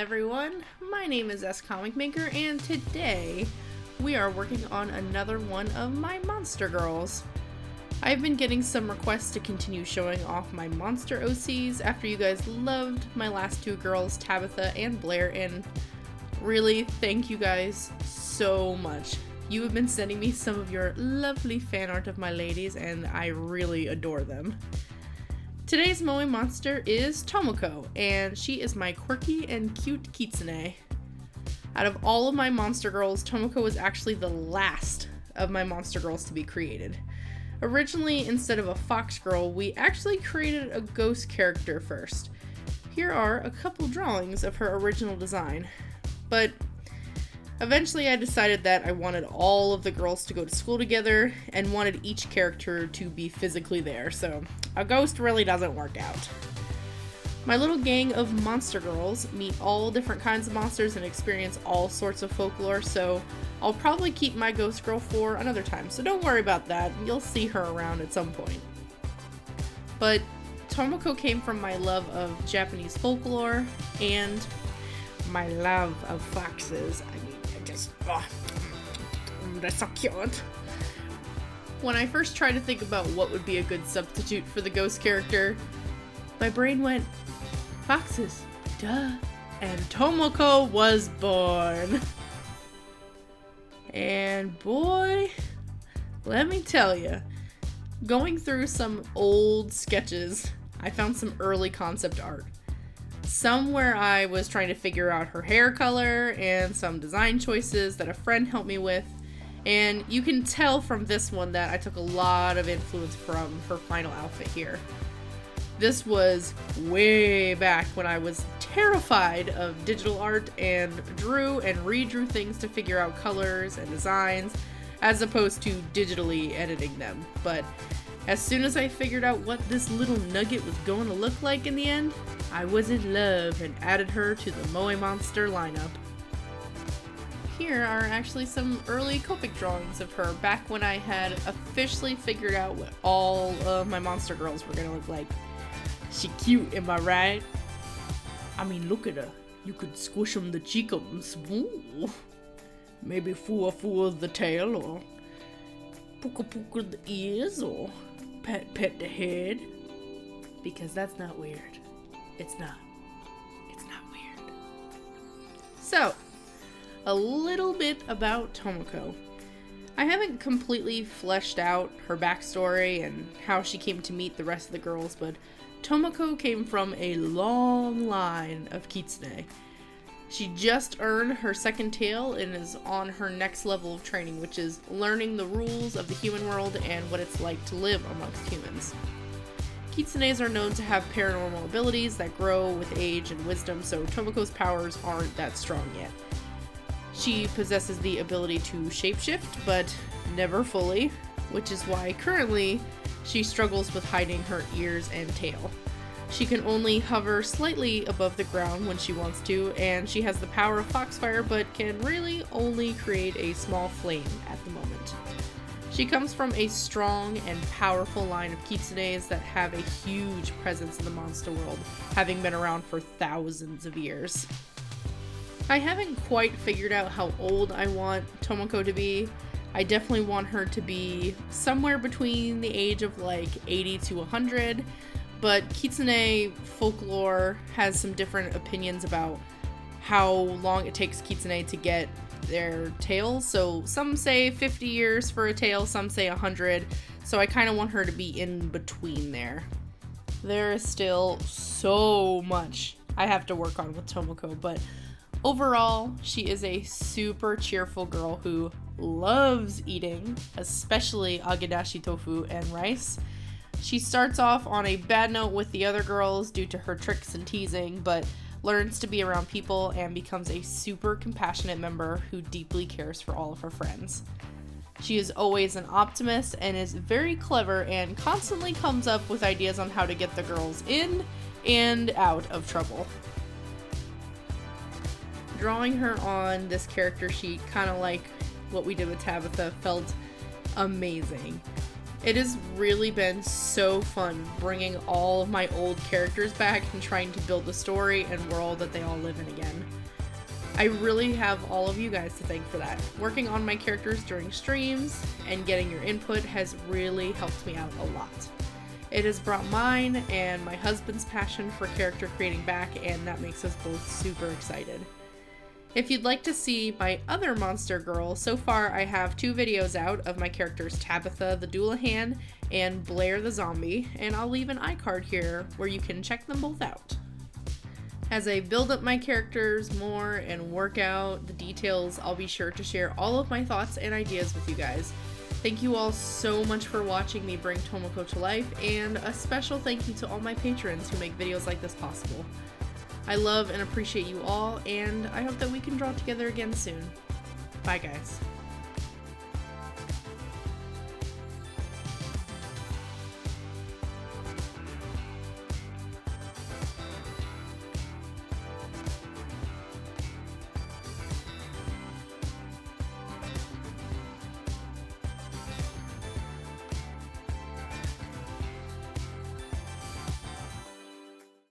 everyone, my name is S Comic Maker, and today we are working on another one of my Monster Girls. I've been getting some requests to continue showing off my Monster OCs after you guys loved my last two girls, Tabitha and Blair, and really thank you guys so much. You have been sending me some of your lovely fan art of my ladies, and I really adore them. Today's Moe Monster is Tomoko, and she is my quirky and cute Kitsune. Out of all of my Monster Girls, Tomoko was actually the last of my Monster Girls to be created. Originally, instead of a fox girl, we actually created a ghost character first. Here are a couple drawings of her original design, but eventually I decided that I wanted all of the girls to go to school together and wanted each character to be physically there, so a ghost really doesn't work out. My little gang of Monster Girls meet all different kinds of monsters and experience all sorts of folklore, so I'll probably keep my ghost girl for another time, so don't worry about that. You'll see her around at some point. But Tomoko came from my love of Japanese folklore and my love of foxes. They're so cute. When I first tried to think about what would be a good substitute for the ghost character, my brain went, foxes, duh, and Tomoko was born. And boy, let me tell you, going through some old sketches, I found some early concept art. Some where I was trying to figure out her hair color and some design choices that a friend helped me with. And you can tell from this one that I took a lot of influence from her final outfit here. This was way back when I was terrified of digital art and drew and redrew things to figure out colors and designs as opposed to digitally editing them. But as soon as I figured out what this little nugget was going to look like in the end, I was in love and added her to the Moe Monster lineup. Here are actually some early Copic drawings of her back when I had officially figured out what all of my Monster Girls were gonna look like. She cute, am I right? I mean, look at her. You could squish 'em the cheekums. Ooh. Maybe foo the tail, or puka the ears, or pet the head. Because that's not weird. It's not weird. So, a little bit about Tomoko. I haven't completely fleshed out her backstory and how she came to meet the rest of the girls, but Tomoko came from a long line of Kitsune. She just earned her second tail and is on her next level of training, which is learning the rules of the human world and what it's like to live amongst humans. Kitsunes are known to have paranormal abilities that grow with age and wisdom, so Tomoko's powers aren't that strong yet. She possesses the ability to shapeshift, but never fully, which is why currently she struggles with hiding her ears and tail. She can only hover slightly above the ground when she wants to, and she has the power of Foxfire, but can really only create a small flame at the moment. She comes from a strong and powerful line of Kitsunes that have a huge presence in the monster world, having been around for thousands of years. I haven't quite figured out how old I want Tomoko to be. I definitely want her to be somewhere between the age of like 80 to 100, but Kitsune folklore has some different opinions about how long it takes Kitsune to get their tails. So some say 50 years for a tail, some say 100, so I kind of want her to be in between there. There is still so much I have to work on with Tomoko, but overall, she is a super cheerful girl who loves eating, especially agadashi tofu and rice. She starts off on a bad note with the other girls due to her tricks and teasing, but learns to be around people and becomes a super compassionate member who deeply cares for all of her friends. She is always an optimist and is very clever and constantly comes up with ideas on how to get the girls in and out of trouble. Drawing her on this character sheet, kind of like what we did with Tabitha, felt amazing. It has really been so fun bringing all of my old characters back and trying to build the story and world that they all live in again. I really have all of you guys to thank for that. Working on my characters during streams and getting your input has really helped me out a lot. It has brought mine and my husband's passion for character creating back, and that makes us both super excited. If you'd like to see my other monster girl, so far I have 2 videos out of my characters Tabitha the Doulahan and Blair the Zombie, and I'll leave an iCard here where you can check them both out. As I build up my characters more and work out the details, I'll be sure to share all of my thoughts and ideas with you guys. Thank you all so much for watching me bring Tomoko to life, and a special thank you to all my patrons who make videos like this possible. I love and appreciate you all, and I hope that we can draw together again soon. Bye guys.